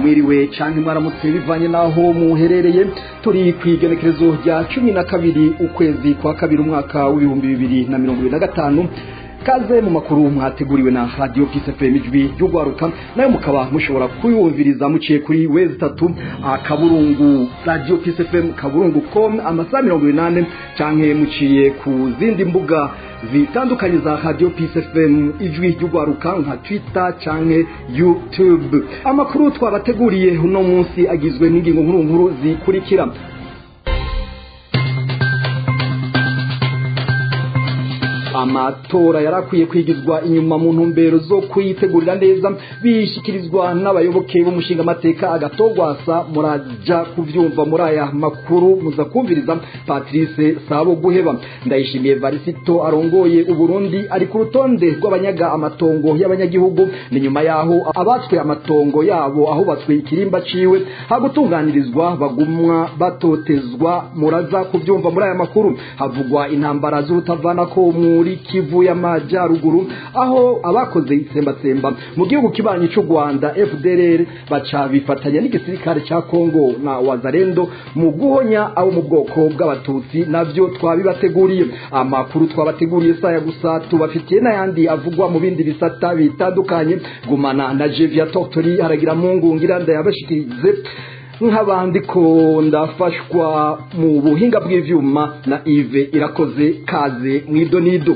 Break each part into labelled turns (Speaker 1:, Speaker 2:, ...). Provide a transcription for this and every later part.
Speaker 1: mwiriwe canke mwaramutse bivanye naho muherereye turi kwigenekerezo rya 12 ukwezi kwa kabiri umwaka w'2025 kaze mu makuru mwateguriwe na Radio Peace FM ijwi ry'ugwaruka nayo mukaba mushobora kuyumviriza muciye kuri wezi 3 akaburungu Radio Peace FM kaburungu.com amasaha 28 canke muciye ku zindi mbuga zitandukanye za Radio Peace FM ijwi ry'ugwaruka nka Twitter canke YouTube. Amakuru twabateguriye uno munsi agizwe n'ingingo nkuru zikurikira. Amatora yarakwiye kwigizwa inyuma mu ntumbero zo kuyitegurira neza bishikirizwa n'abayoboke b'umushinga amateka agatogwasa muraja kuvyumva muri aya makuru muza kumviriza Patrice Sabo Guheba. Ndayishimiye Varisito arongoye uburundi ari ku rutonde rw'abanyaga amatongo y'abanyagihugu ni nyuma yaho abatwe amatongo yabo aho batwe ikirimba ciwe hagutunganirizwa bagumwa batotezwa muraza kuvyumva muri aya makuru. Havugwa intambara z'urutavana ko muri Kivu y'amajyaruguru aho abakoze itsembatsemba mu gihugu kibanyi cy'u Rwanda FDLR baca bifatanya n'igisirikare cya Kongo na Wazalendo mu guhonya abo mu bwoko bw'abatutsi navyo twabibateguriye. Amakuru twabateguriye saya gusa tubafitiye n'ayandi avugwa mu bindi bisata bitandukanye. Gumana na Jevia Tortori haragira mungu ngira ndayabashikirize nk'abandi ko ndafashwa mu buhinga bw'ivyuma na Yves Irakoze. Kaze mwidonido.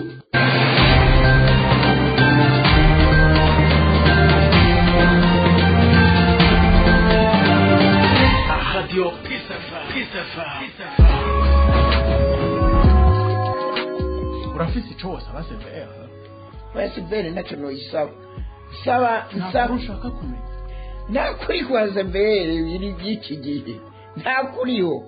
Speaker 2: Radio Peace FM. Urafisi ico wasaba severe?
Speaker 3: Severe ntacyo noyisaba. Saba
Speaker 2: ushaka kumenya.
Speaker 3: Nakuri kwa severe biri by'iki gihe. Nakuriho.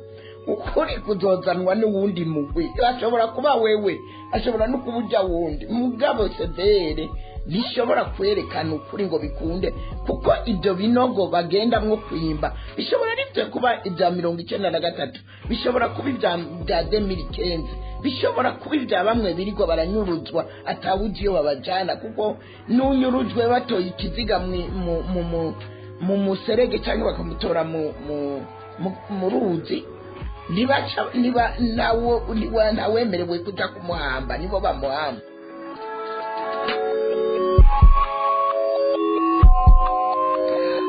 Speaker 3: Ukuri kuzozanwa n'uwundi mugwi. Ashobora kuba wewe, ashobora no kubuja wundi. Mugabo severe bishobora kwerekana ukuri ngo bikunde kuko ibyo binogo bagendamwo kwimba bishobora rivyo kuba ibya 1993 bishobora kuba ibya 2015 bishobora kuba ibya bamwe birigwa baranyuruzwa atawujiyo babajana kuko nunyurujwe batoye ikiziga mu muserege cyangwa bakamutora mu ruzi niba nawemerewe kuja kumuhamba nibo bamuhamba.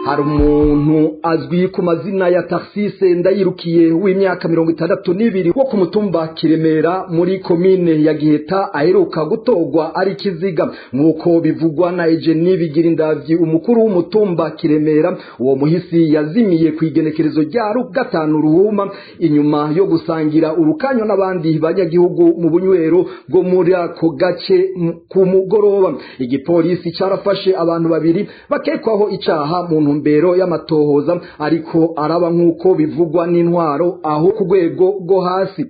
Speaker 1: Hari umuntu azwi ku mazina ya Tarsise Ndayirukiye w'imyaka 62 wo ku mutumba Kiremera muri komine ya Giheta aheruka gutogwa ari kiziga nkuko bivugwa na Eugenie Bigirindavyi umukuru w'umutumba Kiremera. Uwo muhisi yazimiye kwigenekerezo rya 5 ruhuma inyuma yo gusangira urukanyo n'abandi banyagihugu mu bunywero bwo muri ako gace ku mugoroba. Igipolisi carafashe abantu babiri bakekwaho icaha mu ntumbero y'amatohoza ariko araba nkuko bivugwa n'intwaro aho ku rwego rwo hasi.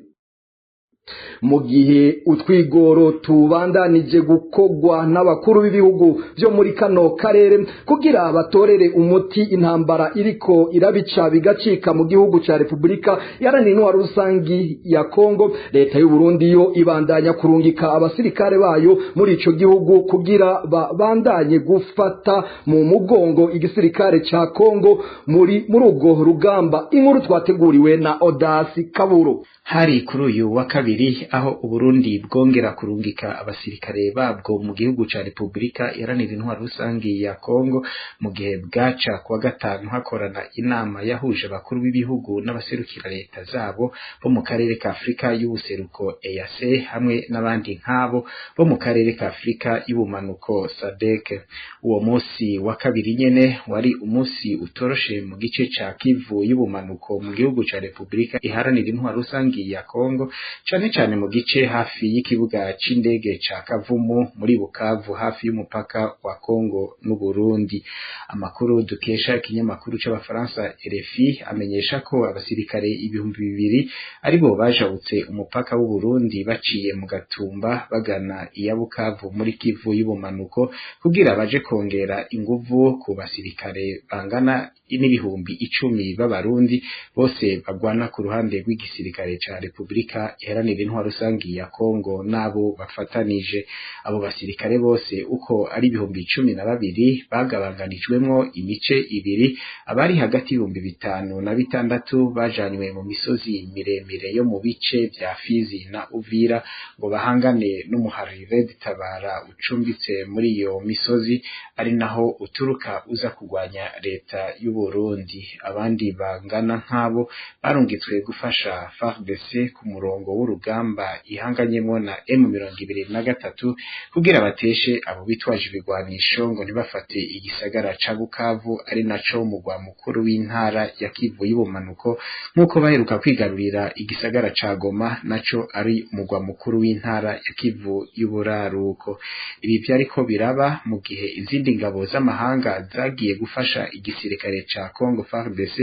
Speaker 1: Mu gihe utwigoro tubandanije gukogwa n'abakuru b'ibihugu byo muri kano karere kugira batorere umuti intambara iriko irabica bigacika mu gihugu ca Republika Iharanira Rusangi ya Kongo, leta y'u Burundi yo ibandanya kurungika abasirikare bayo muri ico gihugu kugira babandanye gufata mu mugongo igisirikare ca Kongo muri urwo rugamba. Inkuru twateguriwe na Odasi Kaburo.
Speaker 4: Hari kuri uyu wa kabiri aho Uburundi bwongera kurungika abasirikare babwo mu gihugu ca Republika Iharanira Rusangi ya Kongo mu gihe bwaca kuwa gatanu hakorana inama yahuje abakuru b'ibihugu n'abaserukira leta zabo bo mu karere ka Afrika y'ubuseruko EAC hamwe n'abandi nkabo bo mu karere ka Afrika y'ubumanuko SADC. Uwo munsi wa kabiri nyene wari umunsi utoroshe mu gice ca Kivu y'ubumanuko mu gihugu ca Republika Iharanira Rusangi ya Kongo cane mu gice hafi y'ikibuga c'indege ca Kavumu muri Bukavu hafi y'umupaka wa Kongo n'u Burundi. Amakuru dukesha ikinyamakuru c'abafaransa RFI amenyesha ko abasirikare 2,000 aribo bajabutse umupaka w'u Burundi baciye mu Gatumba bagana iya Bukavu muri Kivu y'ubumanuko kugira baje kongera inguvu ku basirikare bangana n'ibihumbi 10 b'abarundi bose bagwana ku ruhande rw'igisirikare ca Republika Iharanira iharanira intwaro rusangi ya Kongo nabo bafatanije. Abo basirikare bose uko ari 12,000 bagabanganijwemwo imice ibiri, abari hagati y'5,000 na 6,000 bajanywe mu misozi miremire yo mu bice vya Fizi na Uvira ngo bahangane n'umuhari Red Tabara ucumbitse muri iyo misozi, ari naho uturuka uza kugwanya leta y'u Burundi. Abandi bangana nk'abo barungitswe gufasha FARDC ku murongo w'urugamba ihanganyemo na M23 kugira bateshe abo bitwaje ibigwanisho ngo ntibafate igisagara ca Bukavu, ari naco mugwa mukuru w'intara ya Kivu y'ubumanuko, nk'uko baheruka kwigarurira igisagara ca Goma naco ari mugwa mukuru w'intara ya Kivu y'uburaruko. Ibi vyariko biraba mu gihe izindi ngabo z'amahanga zagiye gufasha igisirikare ca Congo FARDC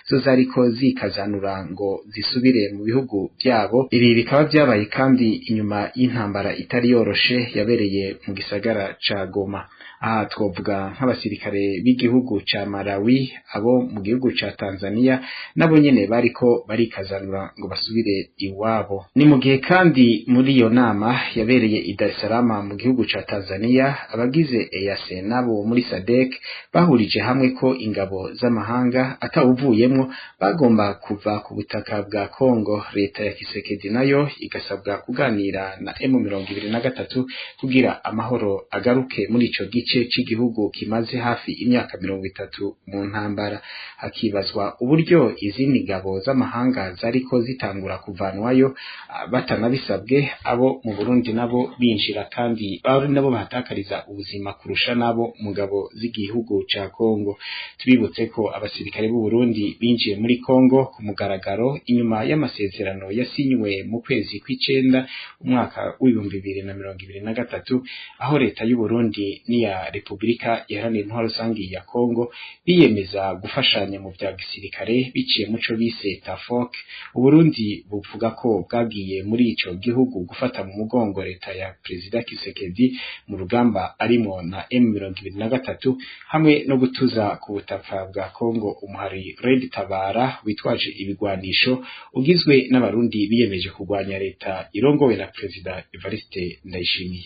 Speaker 4: zo zariko zikazanura ngo zisubire mu bihugu byabo. Ibi bikaba vyabaye kandi inyuma y'intambara itari yoroshe yabereye mu gisagara ca Goma. Aha twovuga nk'abasirikare b'igihugu ca Malawi, abo mu gihugu ca Tanzania nabo nyene bariko barikazanura ngo basubire iwabo. Ni mu gihe kandi muri iyo nama yabereye i Dar es Salaam mu gihugu ca Tanzania, abagize EAC nabo muri SADC bahurije hamwe ko ingabo z'amahanga atawuvuyemwo bagomba kuva ku butaka bwa Kongo. Leta ya Kisekedi nayo igasabwa kuganira na M23 kugira amahoro agaruke muri ico gice c'igihugu kimaze hafi imyaka 30 mu ntambara. Hakibazwa uburyo izindi ngabo z'amahanga zariko zitangura kuvanwayo batanabisabwe, abo mu Burundi nabo binjira kandi bari nabo bahatakariza ubuzima kurusha nabo mu ngabo z'igihugu ca Kongo. Tubibutse ko abasirikare b'u Burundi binjiye muri Kongo ku mugaragaro inyuma y'amasezerano yasinywe mu kwezi kw'icenda umwaka w'2023, aho leta y'u Burundi niya Republika Iharanira Intwaro Rusangi ya Kongo biyemeza gufashanya mu vya gisirikare biciye muco bise TAFOC. Uburundi buvuga ko bwagiye muri ico gihugu gufata mu mugongo leta ya Perezida Kisekedi mu rugamba arimo na M23 hamwe no gutuza ku butaka bwa Kongo umuhari Red Tabara witwaje ibigwanisho ugizwe n'abarundi biyemeje kugwanya leta irongowe na Perezida Evariste Ndayishimiye.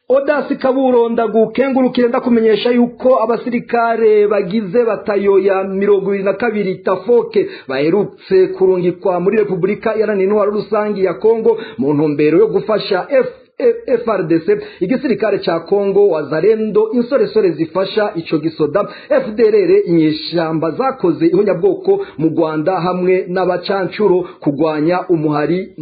Speaker 1: Odasi Kaburo ndagukengurukire ndakumenyesha yuko abasirikare bagize batayo ya 22 Tafoke baherutse kurungikwa muri Republika Iharanira Intwaro Rusangi ya Kongo mu ntumbero yo gufasha FARDC, igisirikare ca Kongo, Wazalendo, insoresore zifasha ico gisoda, FDLR, inyeshamba zakoze ihonyabwoko mu Rwanda hamwe n'abacancuro kugwanya umuhari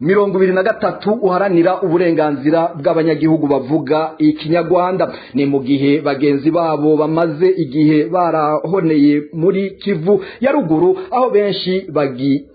Speaker 1: 23 uharanira uburenganzira bw'abanyagihugu bavuga ikinyarwanda. Ni mu gihe bagenzi babo bamaze igihe barahoneye muri Kivu ya ruguru, aho benshi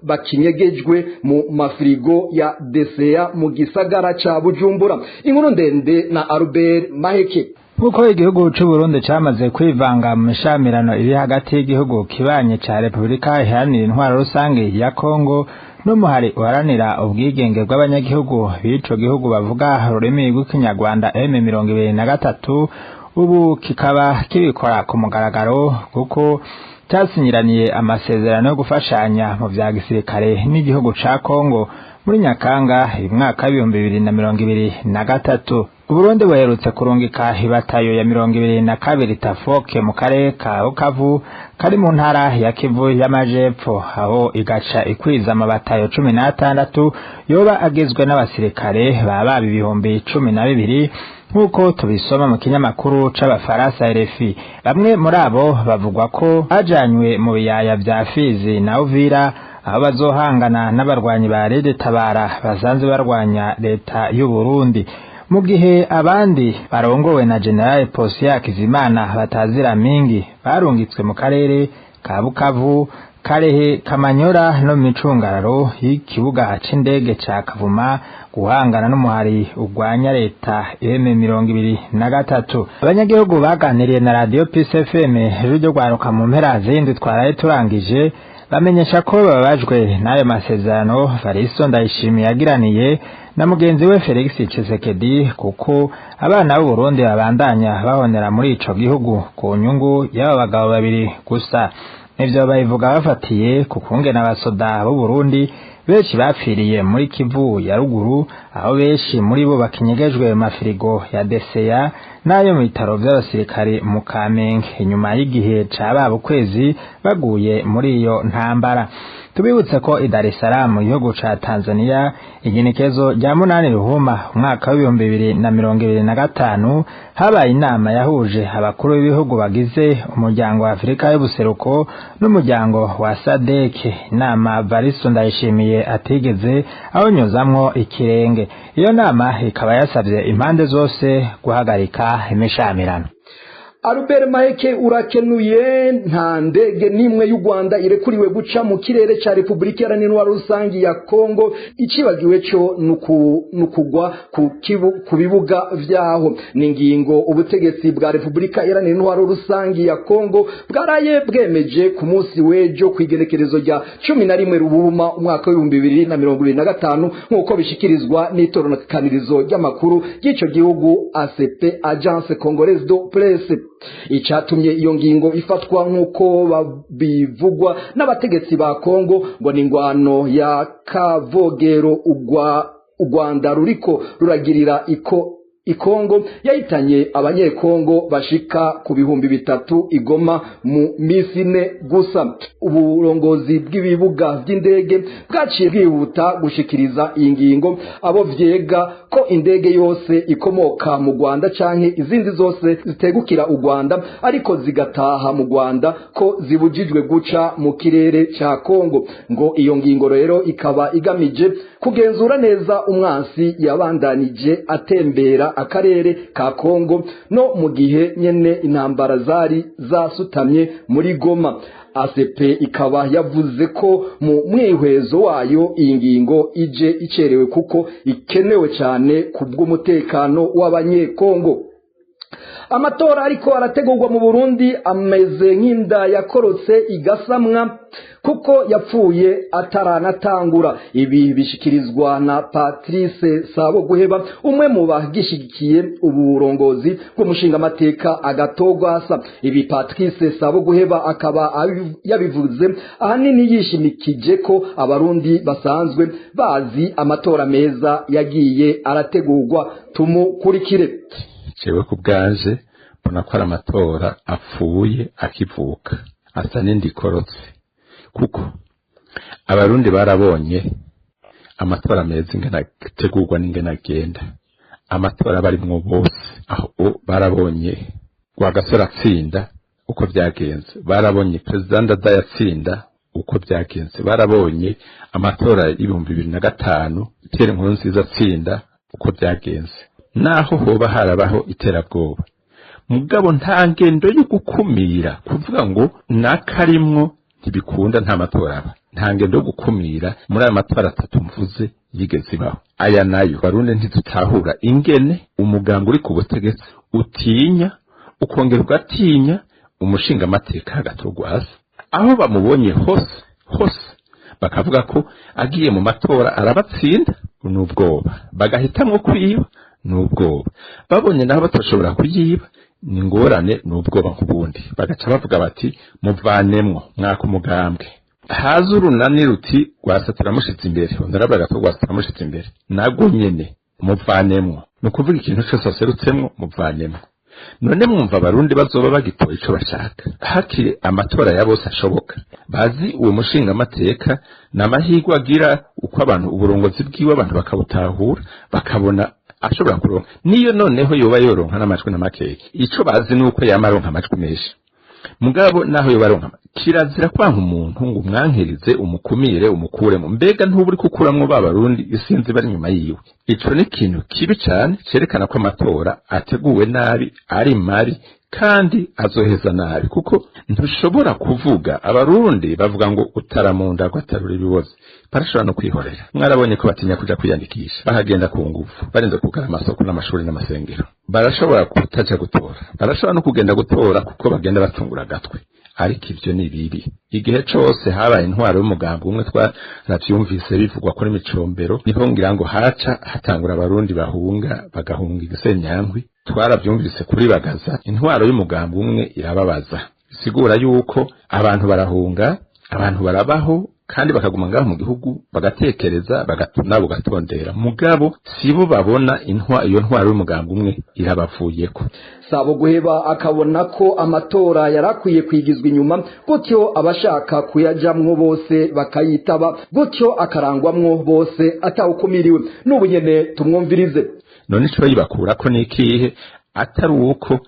Speaker 1: bakinyegejwe mu mafrigo ya DCA mu gisagara ca Bujumbura. Inkuru ndende na Albert Maheke.
Speaker 5: Kuko igihugu c'u Burundi cyamaze kwivanga mu mishamirano iri hagati y'igihugu kibanye ca Republika Iharanira Intwaro Rusangi ya Kongo n'umuhari uharanira ubwigenge bw'abanyagihugu b'ico gihugu bavuga ururimi rw'ikinyarwanda M23, ubu kikaba kibikora ku mugaragaro kuko cyasinyiraniye amasezerano yo gufashanya mu vya gisirikare n'igihugu ca Kongo muri Nyakanga mwaka wa 2023. Uburundi buherutse kurungika ibatayo ya 22 Tafoke mu karere ka Bukavu kari mu ntara ya Kivu y'Amajepfo, aho igaca ikwiza amabatayo 16 yoba agizwe n'abasirikare baba 12,000 nk'uko tubisoma mu kinyamakuru c'abafaransa RFI. Bamwe muri abo bavugwa ko bajanywe mu biyaya vya Fizi na Uvira, aho bazohangana n'abarwanyi ba Red Tabara basanzwe barwanya leta y'u Burundi, mu gihe abandi barongowe na General Posya Kizimana batazira mingi barungitswe mu karere ka Bukavu, Karehe, Kamanyora no micungararo y'ikibuga c'indege ca Kavuma guhangana n'umuhari ugwanya leta M23. Abanyagihugu baganiriye na Radio Peace FM ryo gwaruka mu mpera zindi twaraye turangije, bamenyesha ko babajwe n'ayo masezerano Varisto Ndayishimiye yagiraniye na mugenzi we Felix Tshisekedi, kuko abana b'u Burundi babandanya bahonera muri ico gihugu ku nyungu y'aba bagabo babiri gusa. Ivyo bayivuga bafatiye ku kungena abasoda b'u Burundi benshi bapfiriye muri Kivu ya ruguru aho benshi muri bo bakinyegejwe mafirigo ya Deseya nayo mu bitaro by'abasirikari mu Kamenge inyuma y'igihe cababa ukwezi baguye muri iyo ntambara. Tubibutse ko Dar es Salaam mu gihugu ca Tanzania igenekezo rya 8 Ruhuma umwaka wa 2025 habaye inama yahuje abakuru b'ibihugu bagize umuryango wa Afrika y'ubuseruko n'umuryango wa SADC. Inama Varisto Ndayishimiye atigeze abonyozamwo ikirenge. Iyo nama ikaba yasabye impande zose guhagarika imishamirano.
Speaker 1: Albert Maheke urakenuye nta ndege nimwe y'u Rwanda irekuriwe guca mu kirere ca Republika Iharanira Rusangi ya Kongo icibagiwe cyo nukugwa ku bibuga vyaho. Ningingo ubutegetsi bwa Republika Iharanira Rusangi ya Kongo bwaraye bwemeje ku munsi wejo kwigenekerezo rya 11 Ruhuma umwaka wa 2025 nkuko bishikirizwa n'itorokanirizo ry'amakuru y'ico gihugu ACP, Agence Congolaise de Presse. Icatumye iyo ngingo ifatwa nkuko bivugwa n'abategetsi ba Kongo ngo ni ingwano ya Kavogero u Rwanda ruriko ruragirira Ikongo yahitanye abanyekongo bashika ku bihumbi 3 igoma mu misine gusa. Uburongozi bw'ibibuga by'indege bwaciye bwihuta gushikiriza iyi ngingo abo vyega ko indege yose ikomoka mu Rwanda canke izindi zose zitegukira u Rwanda ariko zigataha mu Rwanda ko zibujijwe guca mu kirere ca Kongo. Ngo iyo ngingo rero ikaba igamije kugenzura neza umwansi yabandanije atembera akarere ka Kongo no mu gihe nyene intambara zari zasutamye muri Goma. ACP ikaba yavuze ko mu mwihwezo wayo iyi ngingo ije icerewe kuko ikenewe cyane kubw'umutekano w'abanyekongo. Amatora ariko arategurwa mu Burundi ameze nk'inda yakorotse igasamwa kuko yapfuye ataranatangura. Ibi bishikirizwa na Patrice Saboguheba umwe mu bagishigikiye uburongozi bw'umushinga amateka Agatogwasa. Ibi Patrice Saboguheba akaba yabivuze ahanini yishimikije ko abarundi basanzwe bazi amatora meza yagiye arategurwa. Tumukurikire.
Speaker 6: Jewe kubgaje mbona ko amatora apfuye akivuka asa n'indikorotse kuko abarundi barabonye amatora meza ingana tegurwa n'ingana agenda. Amatora barimwo bose aho barabonye Rwagasore atsinda uko byagenze, barabonye President Ndayatsinda uko byagenze, barabonye amatora y'ibihumbi 2005 Pierre Nkurunziza atsinda uko byagenze. Naho hoba harabaho iterabwoba mugabo nta ngendo yo gukumira kuvuga ngo nakarimwo ntibikunda nta matora aba, nta ngendo yo gukumira muri aya matora 3 mvuze yigeze baho. Aya nayo barundi ntitutahura ingene umuganga uri ku butegetsi utinya ukongera ugatinya umushinga amateka Agatogwasa aho bamubonye hose bakavuga ko agiye mu matora arabatsinda n'ubwoba bagahitamwo kwiba n'ubwoba, babonye naho batashobora kuyiba ni ngorane n'ubwoba nk'ubundi bagaca bavuga bati muvanemwo mwaka umugambwe haza urunani ruti Rwasatira mushitse imbere Honorable Agatogwasa mushitse imbere nago nyene muvanemwo no kuvuga ikintu cyose aserutsemwo muvanemwo. None mwumva abarundi bazoba bagitoye ico bashaka hakiri amatora ya bose ashoboka bazi uwo mushinga amateka n'amahirwe agira uko abantu uburongozi bw'iwe abantu bakabutahura bakabona ashobora kuronka niyo noneho yoba yoronka n'amajwi n'amakeke ico bazi nuko yamaronka amajwi menshi mugabo naho yoba aronka kirazira kwanka umuntu ngo umwankirize umukumire umukuremo mbega ntuburi kukuramwo babarundi isinzi bari nyuma yiwe. Ico ni kintu kibi cyane cerekana ko amatora ateguwe nabi ari mari kandi azoheza nabi kuko ntushobora kuvuga abarundi bavuga ngo utaramunda ko ataruri biboze parashobora no kwihorera. Mwarabonye ko batinya kuja kwiyandikisha bahagenda ku ngufu barinze kugara amasoko n'amashuri n'amasengero, barashobora kutaja gutora, barashobora no kugenda gutora kuko bagenda batungura gatwe. Ariko ivyo ni bibi. Igihe cose habaye intwaro y'umugambi umwe twaravyumvise bivugwa kuri Micombero niho ngira ngo haca hatangura abarundi bahunga bagahunga Gisenyankwi, twaravyumvise kuri Bagaza intwaro y'umugambi umwe irababaza, sigura yuko abantu barahunga abantu barabaho kandi bakaguma ngaho mu gihugu bagatekereza nabo gatondera mugabo sibo babona iyo ntwaro y'umugambi umwe irabavuyeko.
Speaker 1: Sabo guheba akabona ko amatora yarakwiye kwigizwa inyuma gutyo abashaka kuyajamwo bose bakayitaba gutyo akarangwamwo bose atawukumiriwe. N'ubu nyene tumwumvirize.
Speaker 6: None ico yibakura ko nikihe atari uko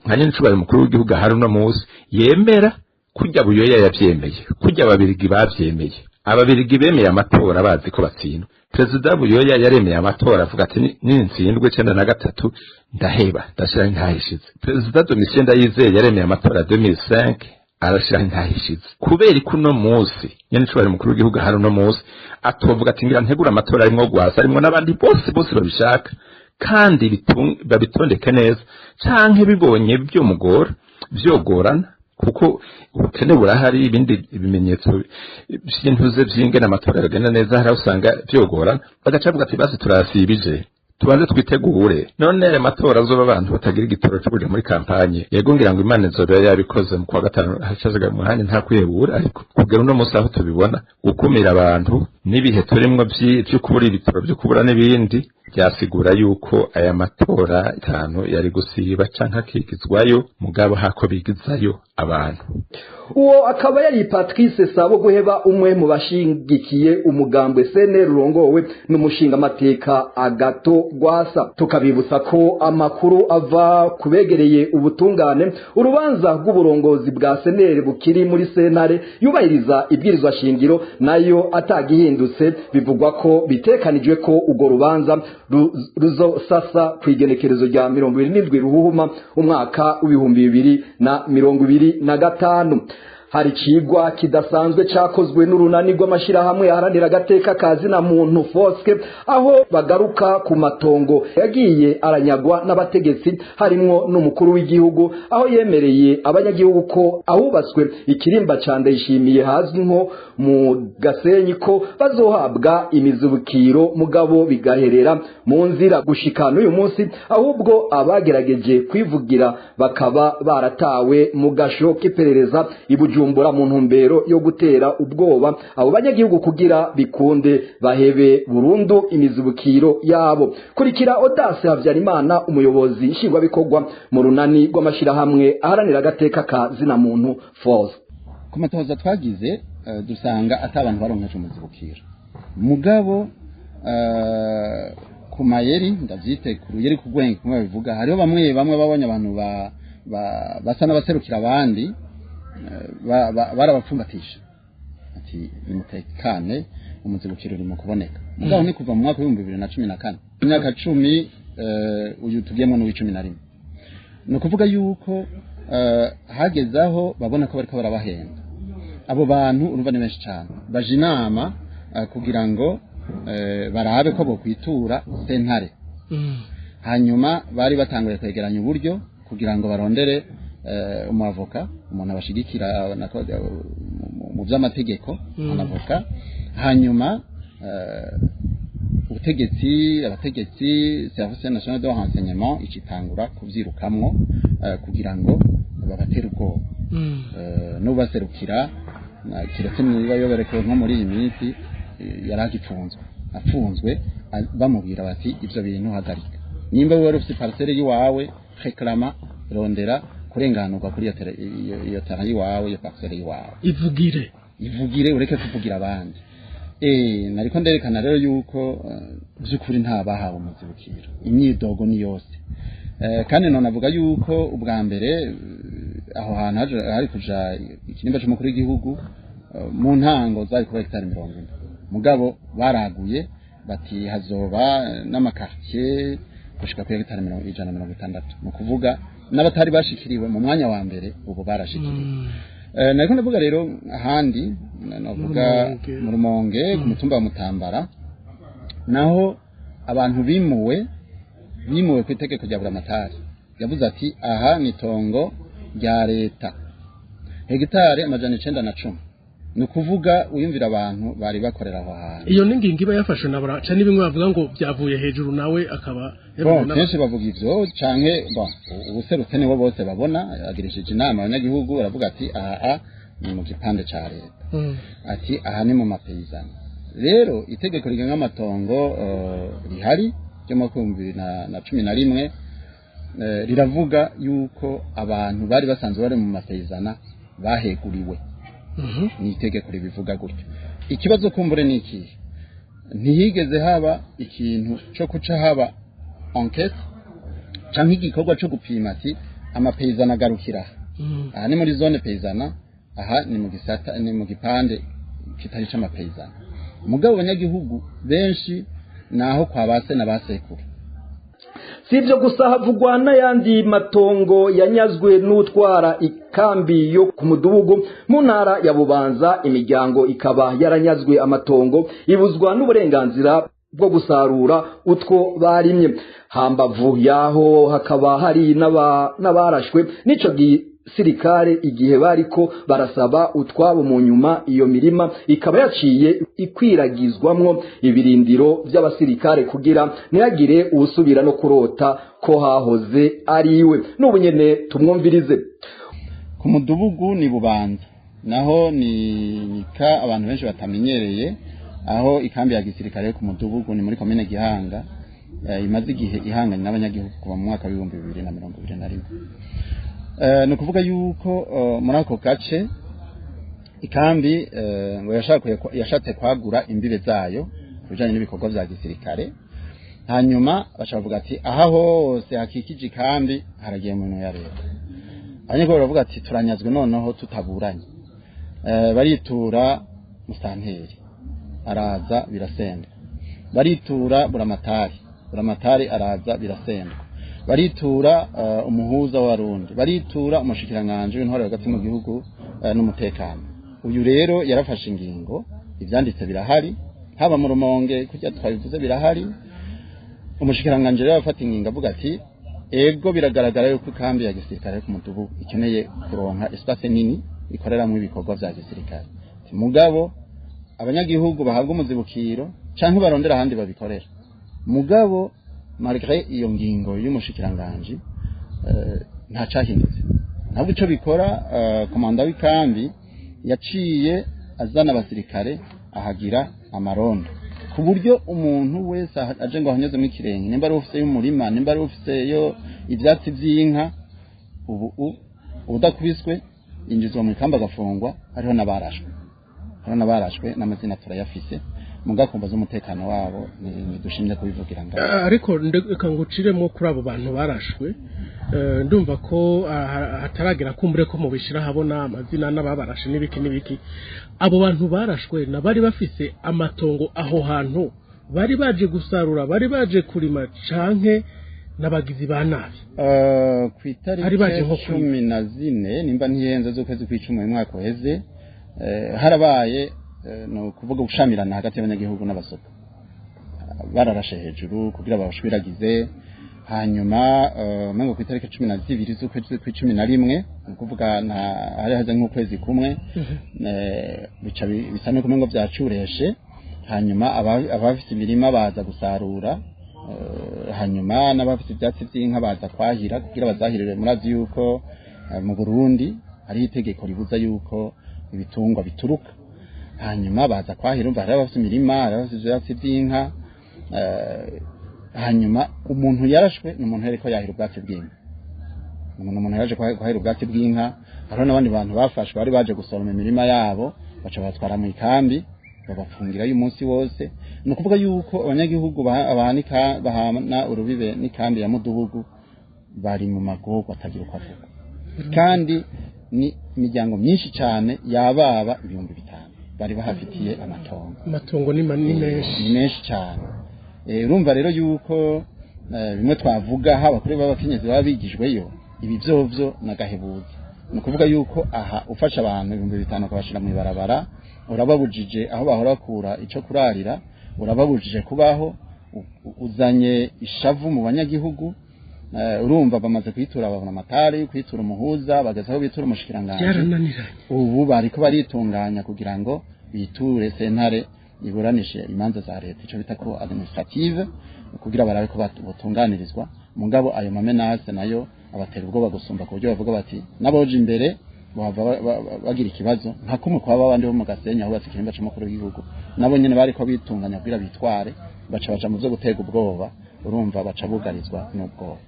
Speaker 6: nka nyene nshubaye mukuru w'igihugu hari no musi yemera kujya buyoya yavyemeye kujya ababirigi bavyemeye ababirigi bemeye amatora bazi ko batsindwa. Perezida Buyoya yaremeye amatora avuga ati nintsindwe 93 ndaheba ndashira ntahishize. Perezida Domitien Ndayizeye yaremeye amatora 2005 arashira ntahishize. Kubera ikuno musi nyene nshubaye mukuru w'igihugu hari no musi atovuga ati ngira ntegura amatora arimo gwasa arimo n'abandi bose babishaka kandi babitondeke neza canke bibonye byo mugora vyogorana kuko ubukene burahari ibindi bimenyetso by'intuze by'ingena amatora agenda neza hari usanga vyogorana bagacavuga ati basi turasibije tubanze twitegure none amatora azoba abantu batagira igitoro cyo kujya muri kampanye yego ngira ngo Imana izoba yabikoze mu kwa gatanu hacazaga mu hanya nta kwiyebura ariko kugera no musaho tubibona gukumira abantu nibihe turimwe by'ukubura ibitoro byo kubura n'ibindi byasigura yuko aya matora itanu yari gusiba canka akigizwayo mugabo hako bigizayo abantu.
Speaker 1: Uwo akaba yari Patrice Sabo guheba umwe mu bashingikiye umugambwe CNL rurongowe n'umushinga amateka Agato Gwasa. Tukabibutsa ko amakuru ava kubegereye ubutungane urubanza rw'uburongozi bwa CNL bukiri muri sentare yubahiriza ibwirizwa shingiro nayo atagihindutse bivugwa ko bitekanijwe ko ugo rubanza ruzosasa kwigenekerezo rya 27 ruhuhuma umwaka w'2025. Hari cigwa kidasanzwe cakozwe n'urunani rw'amashirahamwe yaharanira agateka kazina muntu Foske aho bagaruka ku matongo yagiye aranyagwa n'abategetsi harimwo n'umukuru w'igihugu aho yemereye abanyagihugu ko ahubatswe ikirimba cande yishimiye hazwi nko mu Gasenyi ko bazohabwa imizubukiro mugabo bigaherera mu nzira gushika n'uyu munsi ahubwo abagerageje kwivugira bakaba baratawe mu gasho k'iperereza Bujumbura mu ntumbero yo gutera ubwoba abo banyagihugu kugira bikunde bahebe burundu imizubukiro yabo. Kurikira Odase Havyarimana umuyobozi nshingwa bikorwa mu runani rw'amashirahamwe aharanira agateka ka zina muntu Force.
Speaker 7: Ku matoza twagize dusanga atabantu baronkeje umuzibukiro mugabo ku mayeri ndavyite ku ruyeri kugwenga kumwe bivuga hariho bamwe babonye abantu basa n'abaserukira abandi barabapfumbatisha ati nimutekane umuzibukiro urimo kuboneka mugabo ni kuva mu mwaka wa 2014 imyaka 10 uyu tugiyemo no 11 no kuvuga yuko hagezaho babona ko bariko barabahenda abo bantu urumva ni benshi cyane baje inama kugira ngo barabe ko bo kwitura sentare hanyuma bari batanguye kwegeranya uburyo kugira ngo barondere umavoka umuntu abashigikira mu by'amategeko anavoka hanyuma abategetsi Service National de Renseignement icitangura kuvyirukamwo kugira ngo babatere ubwoba n'ubaserukira kiretse niba yoberekewe nko muri iyi minsi afunzwe bamubwira bati ivyo bintu hagarika nimba wari ufite parcelle yiwawe reclama rondera kurenganurwa kuri iyo tara yiwawe iyo parcelle yiwawe ivugire ureke kuvugira abandi nariko nderekana rero yuko byukuri nta bahawe umuzibukiro imyidogo ni yose kandi none avuga yuko ubwa mbere aho hantu hari kuja ikinimba cy'umukuru w'igihugu mu ntango zari kuba hectare 40 mugabo baraguye bati hazoba n'amakartier gushika ku hectare 160 mu kuvuga n'abatari bashikiriwe mu mwanya wa mbere ubu barashikiriwe nariko ndavuga rero ahandi navuga mu Rumonge ku mutumba wa Mutambara naho abantu bimuwe ku itegeko rya Buramatari yavuze ati aha ni tongo rya leta hegitare 910 ni kuvuga uyumvira abantu bari bakorera aho hantu
Speaker 2: iyo ningingi iba yafashe na buraca n'ibimwe bavuga ngo byavuye hejuru nawe akaba
Speaker 7: benshi bavuga ivyo canke ubuserutse nibo bose babona agirishije inama abanyagihugu baravuga ati aha ni mu gipande ca leta ati aha ni mu mapeyizana rero itegeko rigenga amatongo rihari ryo mu 2011 riravuga yuko abantu bari basanzwe bari mu mapeyizana baheguriwe ni itegeko ribivuga gutyo ikibazo kumbure ni iki ntihigeze haba ikintu cyo kuca haba enquête canke igikorwa cyo gupima ati amapeyizana garukira aha ni muri zone peyizana aha ni mu gisata ni mu gipande kitari c'amapeyizana mugabo abanyagihugu benshi naho kwa base na basekuru
Speaker 1: sivyo gusa havugwa n'ayandi matongo yanyazwe n'utwara ikambi yo ku mudugudu mu ntara ya Bubanza imiryango ikaba yaranyazwe amatongo ibuzwa n'uburenganzira bwo gusarura utwo barimye hambavu yaho hakaba hari n'abarashwe n'ico gisirikare igihe bariko barasaba utwabo mu nyuma iyo mirima ikaba yaciye ikwiragizwamwo ibirindiro by'abasirikare kugira ntihagire usubira no kurota ko hahoze ariwe n'ubunyene tumwumvirize
Speaker 7: ku mudugudu ni Bubanza naho ni ka abantu benshi batamenyereye aho ikambi ya gisirikare ku mudugudu ni muri komine Gihanga imaze igihe ihanganye n'abanyagihugu kuva mu mwaka wa 2021 no kuvuga yuko muri ako gace ikambi ngo yashatse kwagura imbibe zayo kujanye n'ibikorwa bya gisirikare hanyuma bashavuga ati aha hose hakikije ikambi haragiye mu ya leta abanyagihugu baravuga ati turanyazwe noneho tutaburanye baritura musanteri araza birasenda baritura buramatari araza birasenda baritura umuhuza w'abarundi baritura umushikiranganje w'intwaro hagati mu gihugu n'umutekano uyu rero yarafashe ingingo ivyanditse birahari haba mu Rumonge kujya twabivuze birahari umushikiranganje rero afata ingingo avuga ati ego biragaragara yuko ikambi ya gisirikare ku mudugudu ikeneye kuronka espace nini ikoreramwe ibikorwa vya gisirikare mugabo abanyagihugu bahabwa umuzibukiro canke barondera ahandi babikorera mugabo malgré iyo ngingo y'umushikiranganje nta cahindutse ntabwo ico bikora komanda w'ikambi yaciye azana abasirikare ahagira amarondo ku buryo umuntu wese aje ngo ahanyeze mu kirenge nimba ari ufise y'umurima nimba ari ufise yo ivyatsi vy'inka ubu udakubiswe injizwa mu kamba gafungwa hariho nabarashwe n'amazina turayafise mugakumva z'umutekano wabo ni dushimye kubivugira ngo
Speaker 2: ariko ndeka nguciremo kuri abo bantu barashwe ndumva ko hataragera kumbure ko mubishira habona amazina n'ababarashe n'ibiki abo bantu barashwe nabari bafise amatongo aho hantu bari baje gusarura bari baje kurima canke nabagizi ba nabi
Speaker 7: kwitariki 14 nimba ntiyenze z'ukwezi kw'icumi mu mwaka weze harabaye no kuvuga gushamirana hagati y'abanyagihugu n'abasoko bararashe hejuru kugira babashwiragize hanyuma mango ku itariki 12 z'ukwezi kw'icumi na rimwe kuvuga hari haza nk'ukwezi kumwe bica bisane kumengo byacureshe hanyuma abafite imirima baza gusarura hanyuma n'abafite ibyatsi by'inka baza kwahira kugira bazahirire murazi yuko mu Burundi hari itegeko ribuza yuko ibitungwa bituruka hanyuma baza kwahira umva hari abafite imirima abafite ibyatsi by'inka hanyuma umuntu yarashwe n'umuntu yariko yahira ubwatsi bw'inka umuntu yaje kwahira ubwatsi bw'inka hariho n'abandi bantu bafashwe bari baje gusoroma imirima yabo baca batwara mu ikambi babapfungira y'umunsi wose no kuvuga yuko abanyagihugu bahana urubibe n'ikambi ya mudugudu bari mu magogo atagira uko avuga kandi ni imiryango myinshi cyane yababa 5,000 bari bahafitiye amatongo
Speaker 2: ni
Speaker 7: menshi cyane urumva rero yuko bimwe twavuga haba kuri b'abakenyezi baba bigijweyo ibi vyovyo nagahebuza no kuvuga yuko aha ufasha abantu 5,000 kabashira mu ibarabara urababujije aho bahora kura ico kurarira urababujije kubaho uzanye ishavu mu banyagihugu urumva bamaze kwitura ababona amatari kwitura umuhuza bagazaho bitura umushikiranganje ubu bariko baritunganya kugira ngo biture sentare iburanishe imanza za leta ico bita ko administrative kugira barabe ko batunganirizwa mugabo ayo mamenase nayo abatera ubwoba gusumba ku buryo bavuga bati naboje imbere bagira ikibazo nka kumwe kwa babandi bo mu Gasenyi aho batse kirimba cy'amakuru y'igihugu nabo nyene bariko bitunganya kugira bitware baca mu byo gutega ubwoba urumva baca bugarizwa n'ubwoba.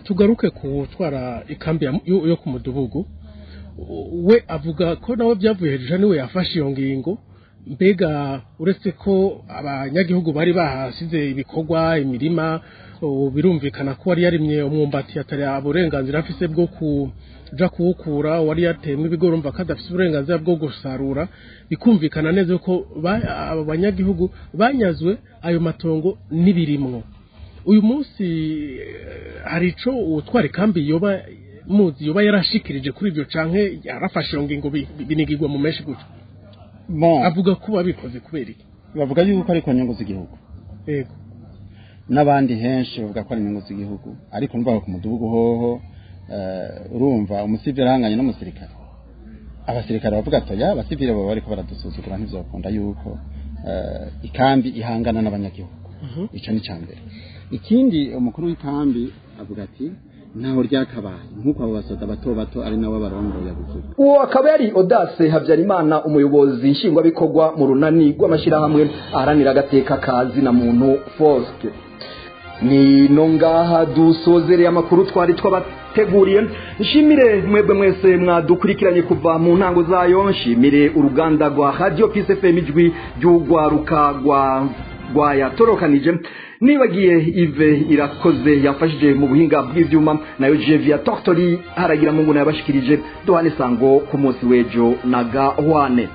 Speaker 2: Tugaruke kutwara ikambi yo ku Mudubugu we avuga ko nawe byavuye hejuru niwe yafashe iyo ngingo mbega uretse ko abanyagihugu bari bahasize ibikorwa imirima birumvikana ko wari yarimye umwumbati atari uburenganzira afise bwo kuja kuwukura wari yatemwe ibigorumva kadafise uburenganzira bwo gusarura bikumvikana neza ko abanyagihugu banyazwe ayo matongo nibirimwo. Uyu munsi hari ico utwara ikambi yoba muzi yoba yarashikirije kuri ibyo canke yarafashe ngingo binigirwa mu meshi gutyo. Avuga ko babikoze kubera iki?
Speaker 7: Bavuga yuko ariko nyungu z'igihugu.
Speaker 2: Yego.
Speaker 7: N'abandi henshi bavuga ko ari nyungu z'igihugu ariko numva ku Mudubugu hoho urumva umusivile aranganye n'umusirikare. Abasirikare bavuga ati ya abasivile baba bariko baradusuzugura ntivyokunda yuko ikambi ihangana n'abanyagihugu. Ico ni cyambere. Ikindi umukuru w'ikambi avuga ati ntaho ryakabaye nkuko abo basoda bato ari nabo barongoye abuvuga.
Speaker 1: Uwo akaba yari Audace Habyarimana umuyobozi nshingwabikorwa mu runani rw'amashirahamwe aharanira agateka kazi na muntu Foske. Ni nongaha dusozereye amakuru twari twabateguriye. Nshimire mwebwe mwese mwadukurikiranye kuva mu ntango zayo, nshimire uruganda rwa Radio Peace FM ijwi ry'ugwaruka rwayatorokanije. Nibagiye Yves Irakoze yafashije mu buhinga bw'ivyuma nayo Jevia Tortori haragira mungu na yabashikirije duhane sango ku munsi wejo naga hwane.